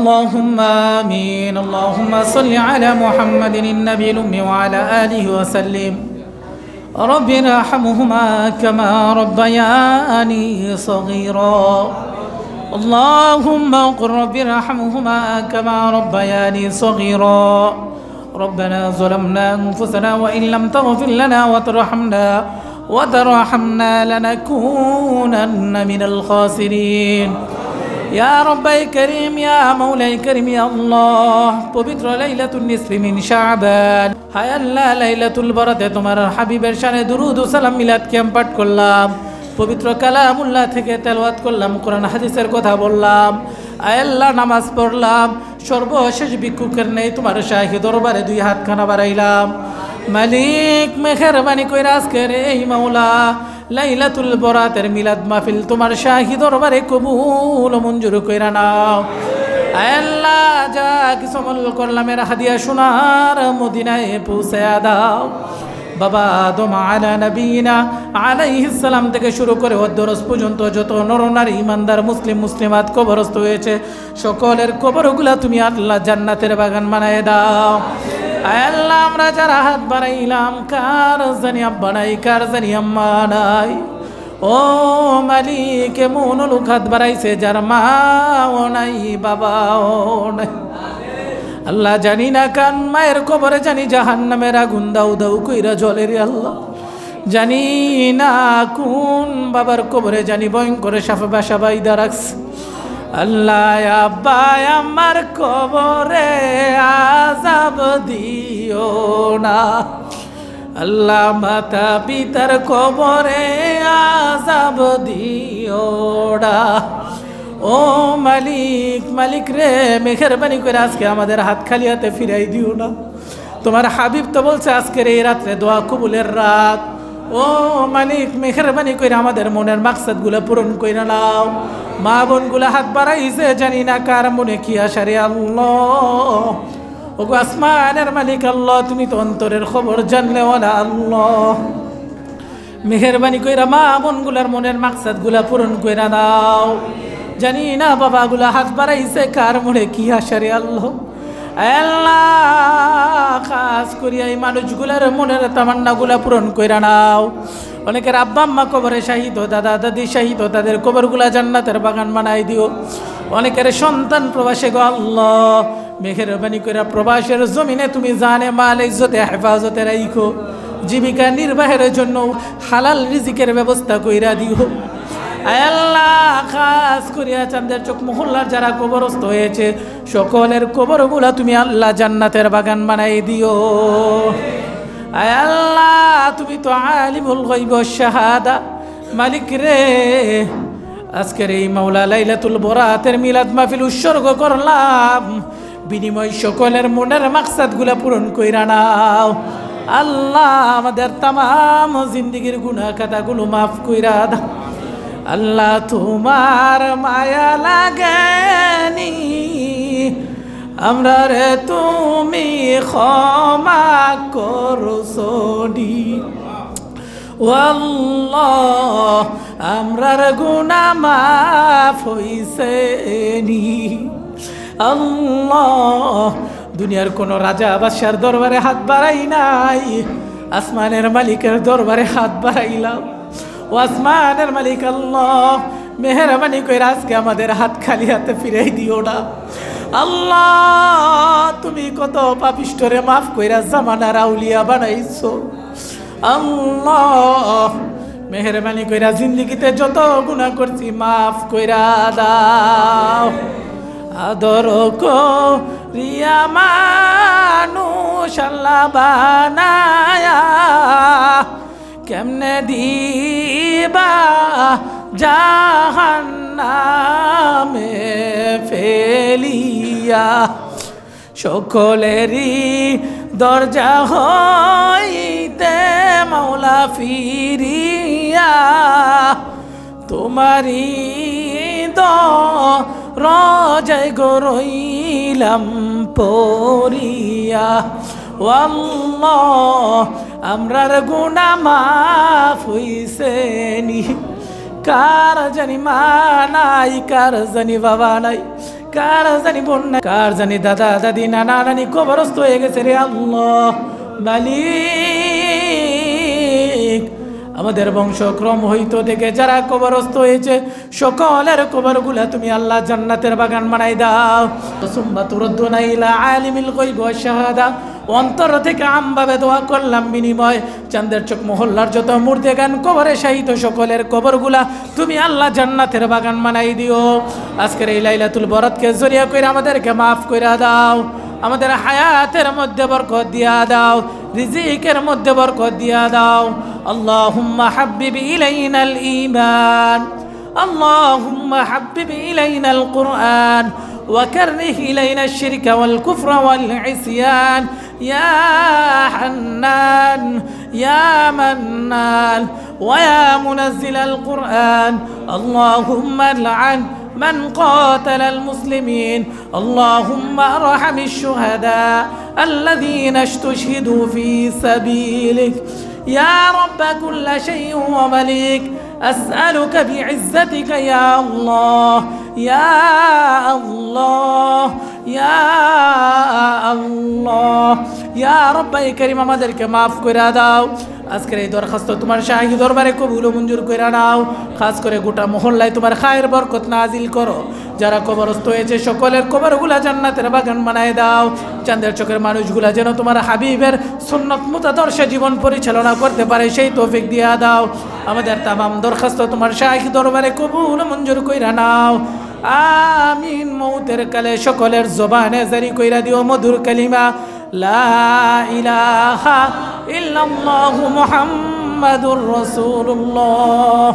اللهم آمين اللهم صل على محمد النبي الأمي وعلى آله وسلم رب ارحمهما كما ربياني صغيرا اللهم قل رب ارحمهما كما ربياني صغيرا ربنا ظلمنا أنفسنا وإن لم تغفر لنا وترحمنا لنكونن من الخاسرين يا ربي كريم يا مولاي كريم يا الله পবিত্র লাইলাতুন নিসফি মিন শাবান হায় আল্লাহ লাইলাতুল বরাতে তোমার হাবিবের শানে দুরুদ ও সালাম মিলাদ কিয়াম পাঠ করলাম পবিত্র কালামুল্লাহ থেকে তেলাওয়াত করলাম কোরআন হাদিসের কথা বললাম আয় আল্লাহ নামাজ পড়লাম সর্বশেষ ভিক্ষুকের নেই তোমার শাহী দরবারে দুই হাত খানা বাড়াইলাম মালিক মেহেরবানি কইরা আজকের এই মাওলা লাইলাতুল বরাতের মিলাদ মাহফিল তোমার শাহী দরবারে কবুল ও মঞ্জুর কইরা নাও আয় আল্লাহ যা কিছু আমল করলাম এর হাদিয়া সোনার মদিনায় পৌঁছায়া দাও বাবা আদম আলা নবীনা আলাইহিস সালাম থেকে শুরু করে ওদ্দরস পর্যন্ত যত নরনারী ইমানদার মুসলিম মুসলিমাত কবরস্থ হয়েছে সকলের কবরগুলা তুমি আল্লাহ জান্নাতের বাগান বানায় দাও আয় আল্লাহ আমরা যারা হাত বাড়াইলাম কার জানি আব্বা নাই কার জানি আম্মা নাই ও মালিক এমন লোক হাত বাড়াইছে যার মাও নাই বাবাও নাই আল্লাহ জানি না কান মায়ের কবরে জানি জাহান্নামের আগুন দাউ দাউ কইরা জ্বলে রে আল্লাহ জানি না কোন বাবার কবরে জানি ভয়ঙ্কর সাপে বাসা বাইদা রাখছে আল্লাহ আব্বা আমার কবরে আযাব দিও না আল্লাহ মাতা পিতার কবরে আযাব দিও না ও মালিক রে মেহেরবানি করে আজকে আমাদের হাত খালি হাতে ফিরাই দিও না তোমার হাবিব তো বলছে আজকের এই রাত্রে দোয়া কবুলের রাত ও মালিক মেহেরবানি করে আমাদের মনের মাকসাদগুলো পূরণ কইরা নাও মা বোনগুলো হাত বাড়াইছে জানি না কার মনে কি আশা রে আল্লাহ ও গো আসমানের মালিক আল্লাহ তুমি তো অন্তরের খবর জানলে ওলা আল্লাহ মেহেরবানি কইরা মা বোনগুলার মনের মাকসাদগুলো পূরণ কইরা দাও জানি না বাবাগুলা হাত বাড়াইছে কার মনে কি আশা রে আল্লাহ আল্লাহ খাস করিয়া এই মানুষগুলার মনের তামান্নাগুলা পূরণ কইরা নাও অনেকের আব্বা আম্মা কবরে শাহিদ দাদা দাদি শাহিদ তাদের কবরগুলা জান্নাতের বাগান বানাই দিও অনেকের সন্তান প্রবাসে গো আল্লাহ মেহেরবানি কইরা প্রবাসের জমিনে তুমি জানে মাল ইজ্জতে হেফাজতে রাইখো জীবিকা নির্বাহের জন্য হালাল রিজিকের ব্যবস্থা কইরা দিও আল্লাহ খাস করিয়া চাঁদের চোখ মহল্লার যারা কবরস্থ হয়েছে সকলের কবরগুলা তুমি আল্লাহ জান্নাতের বাগান বানাই দিও আল্লাহ তুমি তো আলিমুল গায়ব ওয়াশ শাহাদা মালিক রে আজকের এই মাওলা লাইলাতুল বরাতের মিলাদ মাহফিল উৎসর্গ করলাম বিনিময় সকলের মনের মাকসাদগুলা পূরণ কইরা নাও আল্লাহ আমাদের তামাম জিন্দেগীর গুনাহ খাতাগুলো মাফ কইরা দাও আল্লাহ তোমার মায়া লাগেনি আমরা রে তুমি ক্ষমা করছনি ও আল্লাহ আমরার গুনাহ মাফ হইছেনি আল্লাহ দুনিয়ার কোন রাজা বাদশার দরবারে হাত বাড়াই নাই আসমানের মালিকের দরবারে হাত বাড়াইলাম ও আসমানের মালিক আল্লাহ মেহেরবানি কইরা আজকে আমাদের হাত খালি হাতে ফিরাই দিও না আল্লাহ তুমি কত পাপিষ্ঠরে মাফ কইরা জামানার আউলিয়া বানাইছো আল্লাহ মেহেরবানি কইরা জিন্দেগিতে যত গুনাহ করছি মাফ কইরা দাও আদর করিয়া মানুষ আল্লাহ বানায়া কেমনে দিবা জাহান্নামে ফেলিয়া সকলেরই দরজা হইতে মাওলা ফিরিয়া তোমারি রজায় গরইলাম পরিয়া আল্লাহ আমরার গুনাহ মাফ হইছেনি কার জানি মা নাই কার জানি বাবা নাই কার জানি বন্যা, কার জানি দাদা দাদি নানা নানি কবরস্থ হয়ে গেছে রে আল্লাহ। মালিক, আমাদের বংশক্রম হইতো থেকে যারা কবরস্থ হয়েছে সকলের কবরগুলা তুমি আল্লাহ জান্নাতের বাগান বানাই দাও। সুম্মা তুরদ্দুনা ইলা আলিমিল গায়বি ওয়াশ শাহাদা, অন্তর থেকে আমভাবে দোয়া করলাম বিনিময় চাঁদের চোখ মহল্লার যত মুর্দেগান কবরে শাহিত সকলের কবরগুলা তুমি আল্লাহ জান্নাতের বাগান বানাই দিও। আজকের এই লাইলাতুল বরাতকে জরিয়া কইরা আমাদেরকে মাফ কইরা দাও, আমাদের হায়াতের মধ্যে বরকত দিয়া দাও, রিজিকের মধ্যে বরকত দিয়া দাও। আল্লাহুম্মা হাব্বিব ইলাইনাল ঈমান, আল্লাহুম্মা হাব্বিব ইলাইনাল কুরআন ওয়া কাররিহ ইলাইনাশ শিরকা ওয়াল কুফরা ওয়াল ইসয়ান ইয়া হান্নান ইয়া মান্নান ওয়া ইয়া মুনাজ্জিলাল কুরআন। আল্লাহুম্মা লা'ন من قاتل المسلمين، اللهم ارحم الشهداء الذين استشهدوا في سبيلك. يا رب كل شيء ومليك، أسألك بعزتك يا الله يا الله يا الله يا رب كريم আমাদেরকে মাফ করে দাও। আজকের এই দরখাস্ত তোমার শাহী দরবারে কবুল ও মঞ্জুর করে নাও। খাস করে গোটা মহল্লায় তোমার খায়ের বরকত নাজিল করো। যারা কবরস্থ হয়েছে সকলের কবরগুলা জান্নাতের বাগান বানায় দাও। চাঁদের চোখের মানুষগুলা যেন তোমার হাবিবের সুন্নত মুতাদর্শে জীবন পরিচালনা করতে পারে সেই তৌফিক দিয়া দাও। আমাদের তামাম দরখাস্ত তোমার শাহী দরবারে কবুল ও মঞ্জুর কইরা নাও। আমিন। মৌতের কালে সকলের জবানে জারি কইরা দিও মধুর কালিমা লা ইলাহা ইল্লাল্লাহু মুহাম্মাদুর রাসূলুল্লাহ।